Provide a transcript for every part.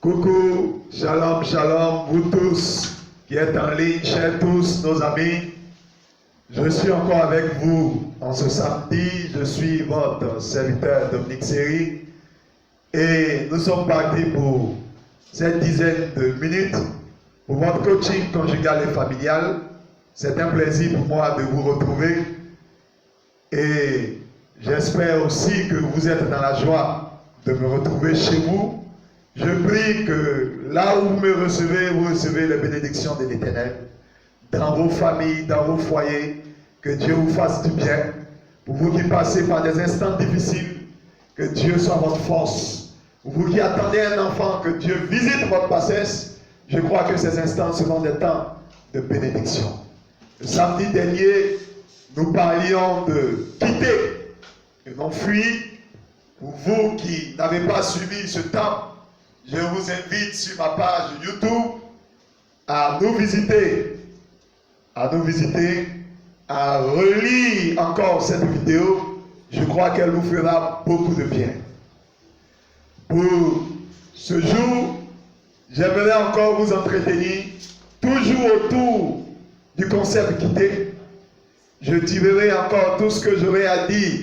Coucou, shalom, shalom, vous tous qui êtes en ligne, chers tous nos amis. Je suis encore avec vous en ce samedi. Je suis votre serviteur Dominique Seri et nous sommes partis pour cette dizaine de minutes pour votre coaching conjugal et familial. C'est un plaisir pour moi de vous retrouver et j'espère aussi que vous êtes dans la joie de me retrouver chez vous. Je prie que là où vous me recevez, vous recevez les bénédictions de l'Éternel dans vos familles, dans vos foyers. Que Dieu vous fasse du bien. Pour vous qui passez par des instants difficiles, que Dieu soit votre force. Pour vous qui attendez un enfant, que Dieu visite votre passesse. Je crois que ces instants seront des temps de bénédiction. Le samedi dernier, nous parlions de quitter et non fuir. Pour vous qui n'avez pas suivi ce temps, je vous invite sur ma page YouTube à nous visiter, à relire encore cette vidéo. Je crois qu'elle nous fera beaucoup de bien. Pour ce jour, j'aimerais encore vous entretenir, toujours autour du concept quitter. Je tirerai encore tout ce que j'aurai à dire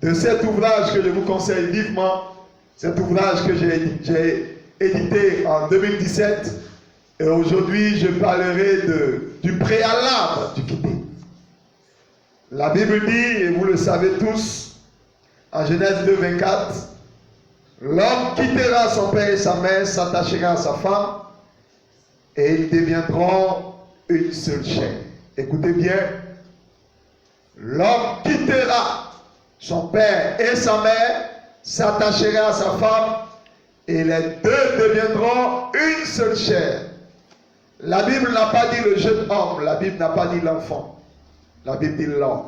de cet ouvrage que je vous conseille vivement. Cet ouvrage que j'ai édité en 2017. Et aujourd'hui, je parlerai du préalable du quitter. La Bible dit, et vous le savez tous, en Genèse 2, 24, l'homme quittera son père et sa mère, s'attachera à sa femme, et ils deviendront une seule chair. Écoutez bien, l'homme quittera son père et sa mère, s'attachera à sa femme, et les deux deviendront une seule chair. La Bible n'a pas dit le jeune homme, la Bible n'a pas dit l'enfant. La Bible dit l'homme.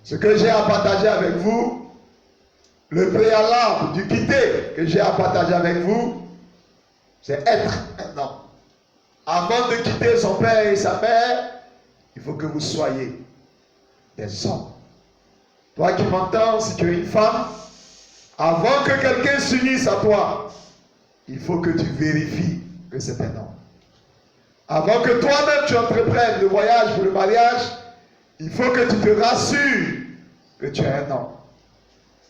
Ce que j'ai à partager avec vous, le préalable du quitter que j'ai à partager avec vous, c'est être un homme. Avant de quitter son père et sa mère, il faut que vous soyez des hommes. Toi qui m'entends, si tu es une femme, avant que quelqu'un s'unisse à toi, il faut que tu vérifies que c'est un homme. Avant que toi-même tu entreprennes le voyage pour le mariage, il faut que tu te rassures que tu es un homme.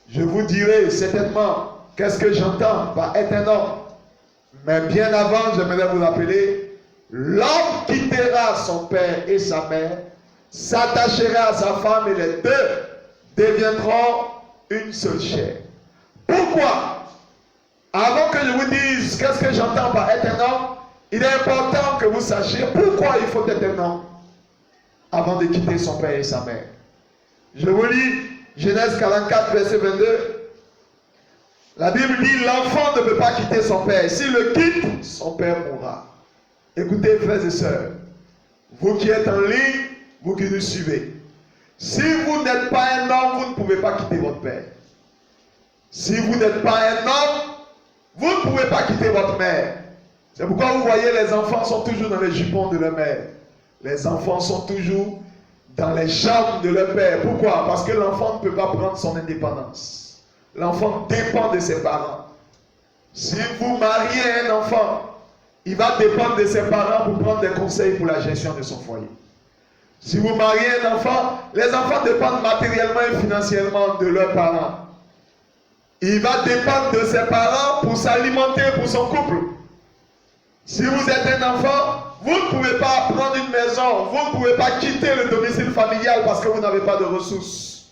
Je vous dirai certainement qu'est-ce que j'entends par être un homme. Mais bien avant, j'aimerais vous rappeler, l'homme quittera son père et sa mère, s'attachera à sa femme et les deux deviendront une seule chair. Pourquoi? Avant que je vous dise qu'est-ce que j'entends par être un homme, il est important que vous sachiez pourquoi il faut être un homme avant de quitter son père et sa mère. Je vous lis Genèse 44, verset 22. La Bible dit, l'enfant ne peut pas quitter son père. S'il le quitte, son père mourra. Écoutez, frères et sœurs, vous qui êtes en ligne, vous qui nous suivez, si vous n'êtes pas un homme, vous ne pouvez pas quitter votre père. Si vous n'êtes pas un homme, vous ne pouvez pas quitter votre mère. C'est pourquoi vous voyez, les enfants sont toujours dans les jupons de leur mère. Les enfants sont toujours dans les jambes de leur père. Pourquoi? Parce que l'enfant ne peut pas prendre son indépendance. L'enfant dépend de ses parents. Si vous mariez un enfant, il va dépendre de ses parents pour prendre des conseils pour la gestion de son foyer. Si vous mariez un enfant, les enfants dépendent matériellement et financièrement de leurs parents. Il va dépendre de ses parents pour s'alimenter pour son couple. Si vous êtes un enfant, vous ne pouvez pas prendre une maison, vous ne pouvez pas quitter le domicile familial parce que vous n'avez pas de ressources.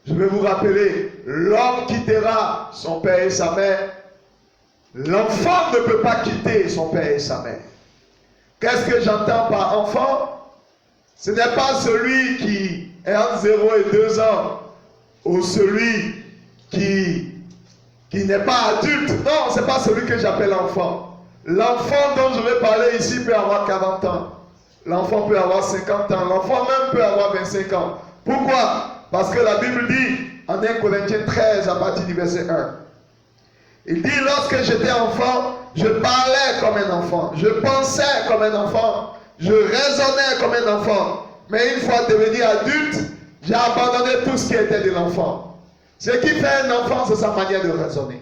Je vais vous rappeler, l'homme quittera son père et sa mère. L'enfant ne peut pas quitter son père et sa mère. Qu'est-ce que j'entends par enfant? Ce n'est pas celui qui est entre 0 et 2 ans ou celui qui n'est pas adulte. Non, ce n'est pas celui que j'appelle enfant. L'enfant dont je vais parler ici peut avoir 40 ans. L'enfant peut avoir 50 ans. L'enfant même peut avoir 25 ans. Pourquoi? Parce que la Bible dit en 1 Corinthiens 13 à partir du verset 1. Il dit, lorsque j'étais enfant, je parlais comme un enfant. Je pensais comme un enfant. Je raisonnais comme un enfant. Mais une fois devenu adulte, j'ai abandonné tout ce qui était de l'enfant. Ce qui fait un enfant, c'est sa manière de raisonner.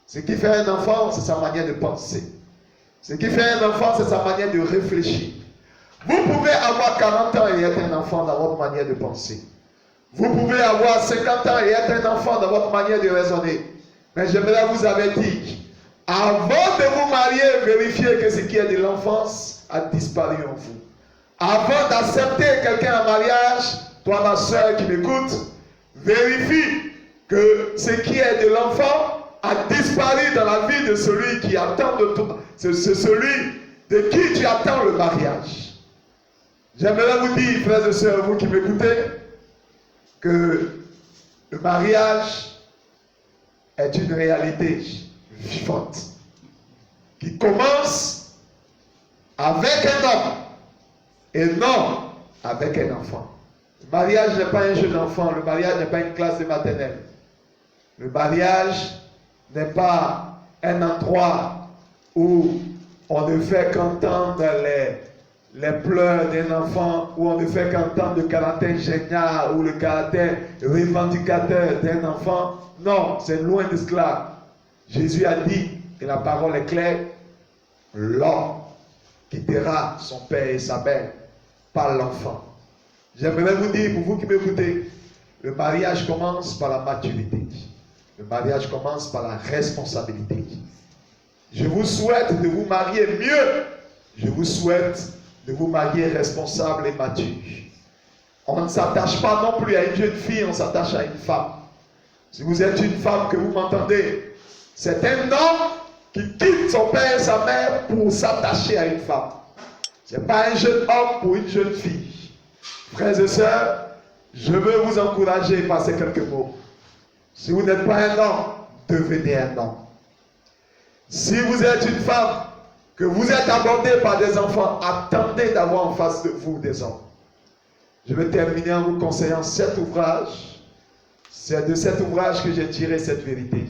Ce qui fait un enfant, c'est sa manière de penser. Ce qui fait un enfant, c'est sa manière de réfléchir. Vous pouvez avoir 40 ans et être un enfant dans votre manière de penser. Vous pouvez avoir 50 ans et être un enfant dans votre manière de raisonner. Mais j'aimerais vous avertir, avant de vous marier, vérifiez que ce qui est de l'enfance a disparu en vous. Avant d'accepter quelqu'un en mariage, toi ma soeur qui m'écoute, vérifie que ce qui est de l'enfant a disparu dans la vie de celui qui attend de toi. C'est celui de qui tu attends le mariage. J'aimerais vous dire, frères et sœurs, vous qui m'écoutez, que le mariage est une réalité vivante qui commence avec un homme et non avec un enfant. Le mariage n'est pas un jeu d'enfant, le mariage n'est pas une classe de maternelle. Le mariage n'est pas un endroit où on ne fait qu'entendre les pleurs d'un enfant, où on ne fait qu'entendre le caractère génial ou le caractère revendicateur d'un enfant. Non, c'est loin de cela. Jésus a dit, et la parole est claire, l'homme quittera son père et sa mère, pas l'enfant. J'aimerais vous dire, pour vous qui m'écoutez, le mariage commence par la maturité. Le mariage commence par la responsabilité. Je vous souhaite de vous marier mieux. Je vous souhaite de vous marier responsable et mature. On ne s'attache pas non plus à une jeune fille, on s'attache à une femme. Si vous êtes une femme que vous m'entendez, c'est un homme qui quitte son père et sa mère pour s'attacher à une femme. Ce n'est pas un jeune homme pour une jeune fille. Frères et sœurs, je veux vous encourager par ces quelques mots. Si vous n'êtes pas un homme, devenez un homme. Si vous êtes une femme, que vous êtes abordé par des enfants, attendez d'avoir en face de vous des hommes. Je vais terminer en vous conseillant cet ouvrage. C'est de cet ouvrage que j'ai tiré cette vérité.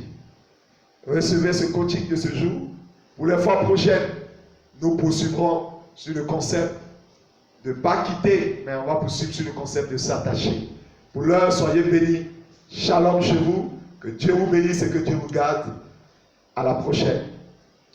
Recevez ce coaching de ce jour. Pour les fois prochaines, nous poursuivrons sur le concept de ne pas quitter, mais on va poursuivre sur le concept de s'attacher. Pour l'heure, soyez bénis. Shalom chez vous. Que Dieu vous bénisse et que Dieu vous garde. À la prochaine.